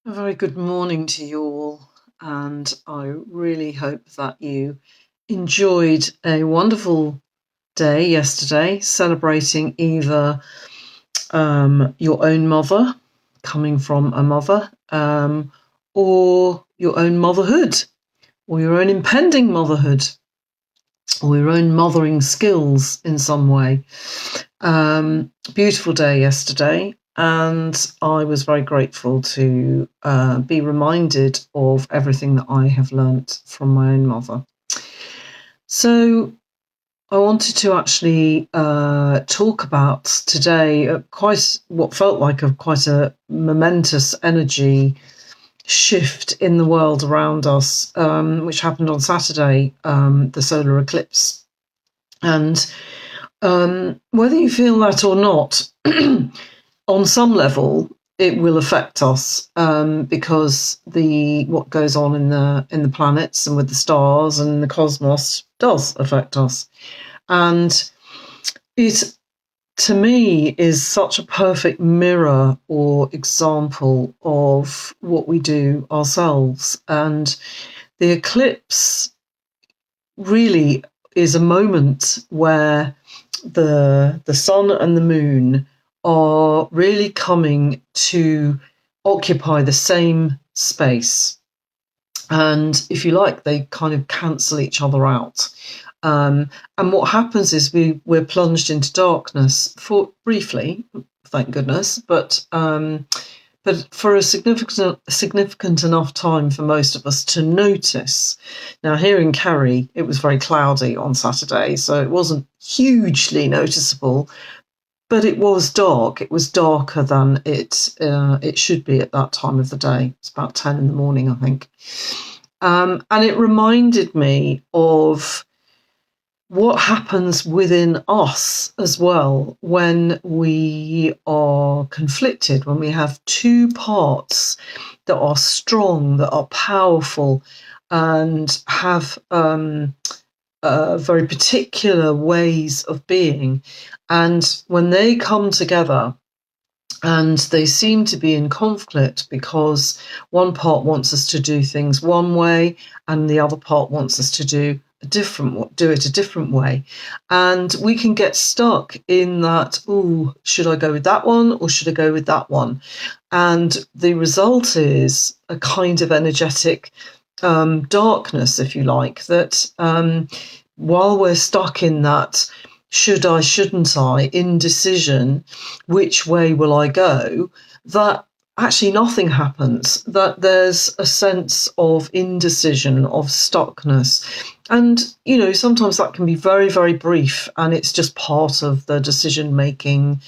A very good morning to you all, and I really hope that you enjoyed a wonderful day yesterday, celebrating either your own mother, coming from a mother, or your own motherhood, or your own impending motherhood, or your own mothering skills in some way. Beautiful day yesterday, and I was very grateful to be reminded of everything that I have learnt from my own mother. So I wanted to actually talk about today quite what felt like quite a momentous energy shift in the world around us, which happened on Saturday, the solar eclipse. And whether you feel that or not, on some level, it will affect us because what goes on in the planets and with the stars and the cosmos does affect us, and it, to me, is such a perfect mirror or example of what we do ourselves. And the eclipse really is a moment where the sun and the moon are really coming to occupy the same space. And if you like, they kind of cancel each other out. And what happens is we're plunged into darkness for briefly, thank goodness, but for a significant enough time for most of us to notice. Now, here in Kerry, it was very cloudy on Saturday, so it wasn't hugely noticeable, but it was dark. It was darker than it should be at that time of the day. It's about 10 in the morning, I think. And it reminded me of what happens within us as well when we are conflicted, when we have two parts that are strong, that are powerful, and have very particular ways of being. And when they come together, and they seem to be in conflict because one part wants us to do things one way and the other part wants us to do it a different way. And we can get stuck in that, should I go with that one or should I go with that one? And the result is a kind of energetic darkness, if you like, that while we're stuck in that should I, shouldn't I, indecision, which way will I go, that actually nothing happens, that there's a sense of indecision, of stuckness. And, sometimes that can be very, very brief, and it's just part of the decision-making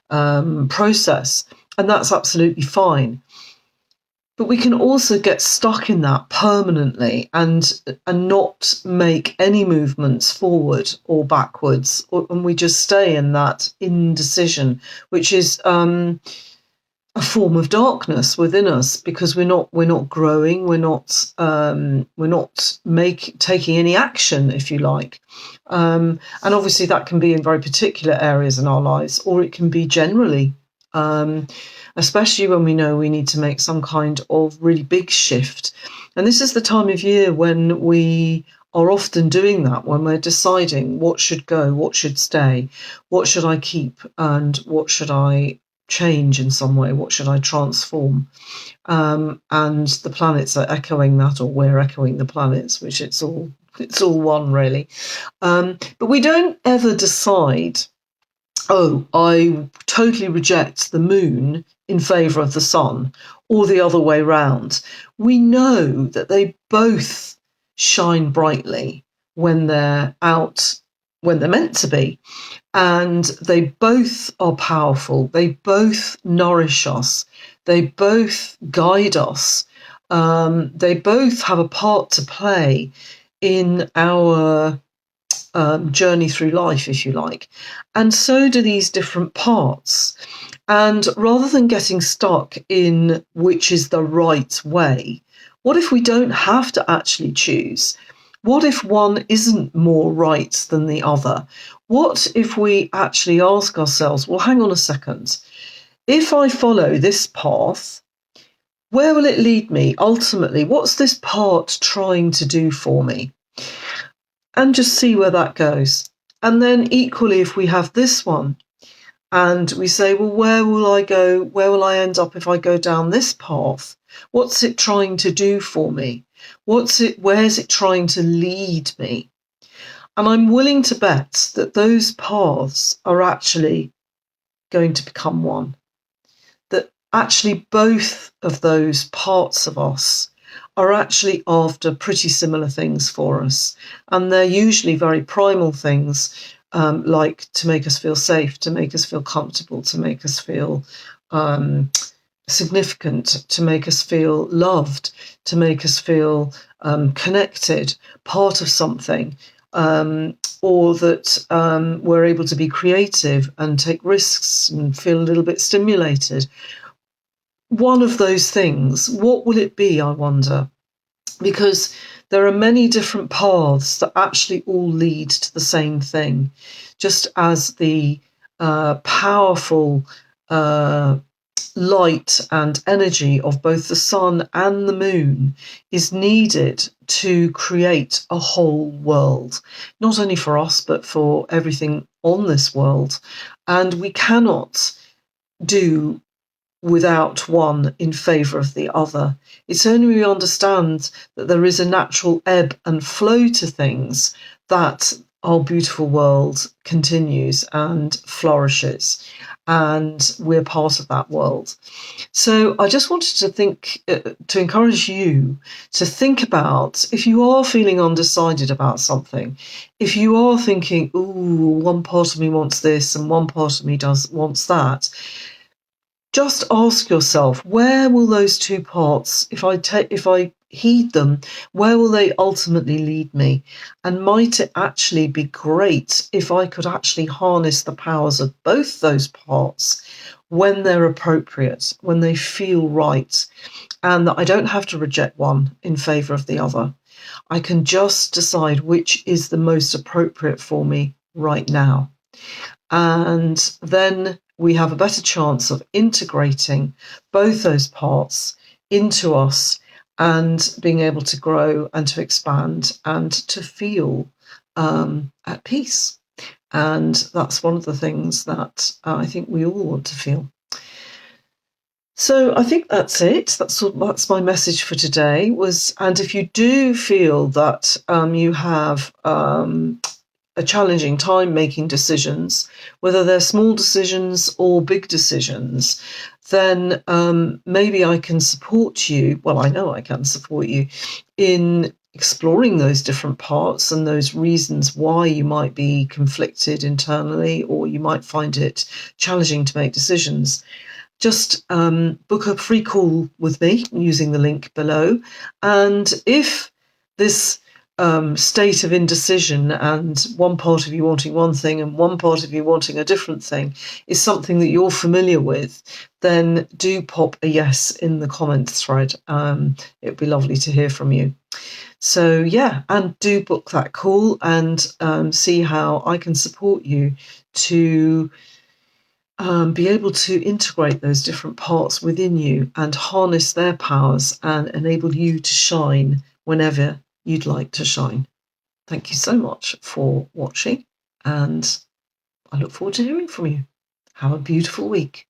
process. And that's absolutely fine. But we can also get stuck in that permanently and not make any movements forward or backwards, and we just stay in that indecision, which is a form of darkness within us, because we're not growing, we're not taking any action, if you like, and obviously that can be in very particular areas in our lives, or it can be generally. Especially when we know we need to make some kind of really big shift. And this is the time of year when we are often doing that, when we're deciding what should go, what should stay, what should I keep, and what should I change in some way, what should I transform. And the planets are echoing that, or we're echoing the planets, which it's all one, really. But we don't ever decide, I totally reject the moon in favour of the sun, or the other way round. We know that they both shine brightly when they're out, when they're meant to be. And they both are powerful. They both nourish us. They both guide us. They both have a part to play in our journey through life, if you like. And so do these different parts. And rather than getting stuck in which is the right way, what if we don't have to actually choose? What if one isn't more right than the other? What if we actually ask ourselves, well, hang on a second. If I follow this path, where will it lead me ultimately? What's this part trying to do for me? And just see where that goes. And then equally, if we have this one and we say, well, where will I go? Where will I end up if I go down this path? What's it trying to do for me? Where's it trying to lead me? And I'm willing to bet that those paths are actually going to become one. That actually both of those parts of us are actually after pretty similar things for us. And they're usually very primal things, like to make us feel safe, to make us feel comfortable, to make us feel significant, to make us feel loved, to make us feel connected, part of something, or that we're able to be creative and take risks and feel a little bit stimulated. One of those things, what will it be, I wonder? Because there are many different paths that actually all lead to the same thing, just as the powerful light and energy of both the sun and the moon is needed to create a whole world, not only for us, but for everything on this world. And we cannot do without one in favour of the other. It's only when we understand that there is a natural ebb and flow to things that our beautiful world continues and flourishes, and we're part of that world. So I just wanted to encourage you to think about, if you are feeling undecided about something, if you are thinking, ooh, one part of me wants this and one part of me wants that, just ask yourself, where will those two parts, if I heed them, where will they ultimately lead me? And might it actually be great if I could actually harness the powers of both those parts when they're appropriate, when they feel right, and that I don't have to reject one in favour of the other. I can just decide which is the most appropriate for me right now. And then we have a better chance of integrating both those parts into us and being able to grow and to expand and to feel at peace. And that's one of the things that I think we all want to feel. So I think that's it. That's my message for today. And if you do feel that you have a challenging time making decisions, whether they're small decisions or big decisions, then maybe I can support you. Well, I know I can support you in exploring those different parts and those reasons why you might be conflicted internally or you might find it challenging to make decisions. Just book a free call with me using the link below. And if this state of indecision and one part of you wanting one thing and one part of you wanting a different thing is something that you're familiar with, then do pop a yes in the comments thread. It would be lovely to hear from you. So yeah, and do book that call and see how I can support you to be able to integrate those different parts within you and harness their powers and enable you to shine whenever you'd like to shine. Thank you so much for watching, and I look forward to hearing from you. Have a beautiful week.